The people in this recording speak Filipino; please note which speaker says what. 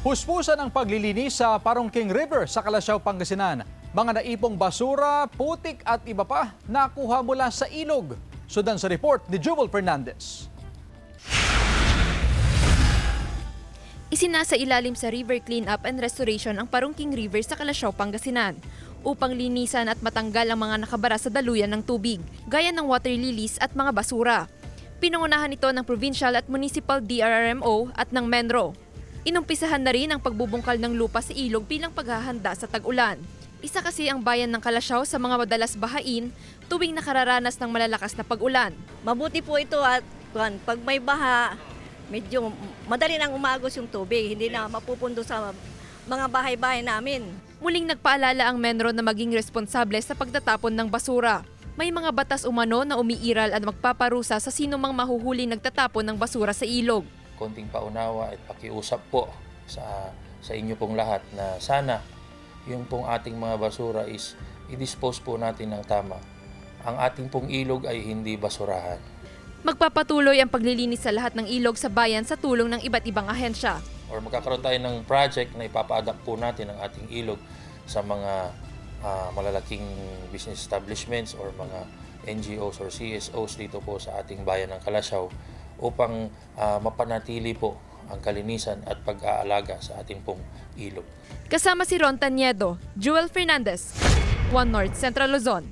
Speaker 1: Puspusan ang paglilinis sa Parungking River sa Calasiao, Pangasinan. Mga naipong basura, putik at iba pa nakuha mula sa ilog. Sundan sa report ni Jewel Fernandez.
Speaker 2: Isinasa ilalim sa River Cleanup and Restoration ang Parungking River sa Calasiao, Pangasinan upang linisan at matanggal ang mga nakabara sa daluyan ng tubig, gaya ng water lilies at mga basura. Pinangunahan ito ng Provincial at Municipal DRRMO at ng Menro. Inumpisahan na rin ang pagbubungkal ng lupa sa ilog bilang paghahanda sa tag-ulan. Isa kasi ang bayan ng Calasiao sa mga madalas bahain tuwing nakararanas ng malalakas na pag-ulan.
Speaker 3: Mabuti po ito at pag may baha, medyo madali nang umagos yung tubig, hindi na mapupundo sa mga bahay-bahay namin.
Speaker 2: Muling nagpaalala ang Menro na maging responsable sa pagtatapon ng basura. May mga batas umano na umiiral at magpaparusa sa sinumang mahuhuli nagtatapon ng basura sa ilog.
Speaker 4: Konting paunawa at pakiusap po sa inyo pong lahat na sana yung pong ating mga basura is i-dispose po natin ng tama. Ang ating pong ilog ay hindi basurahan.
Speaker 2: Magpapatuloy ang paglilinis sa lahat ng ilog sa bayan sa tulong ng iba't ibang ahensya.
Speaker 4: Or magkakaroon tayo ng project na ipapa-adapt po natin ang ating ilog sa mga malalaking business establishments or mga NGOs or CSOs dito po sa ating bayan ng Calasiao upang mapanatili po ang kalinisan at pag-aalaga sa ating pong ilog.
Speaker 2: Kasama si Ron Taniedo, Jewel Fernandez, One North Central Luzon.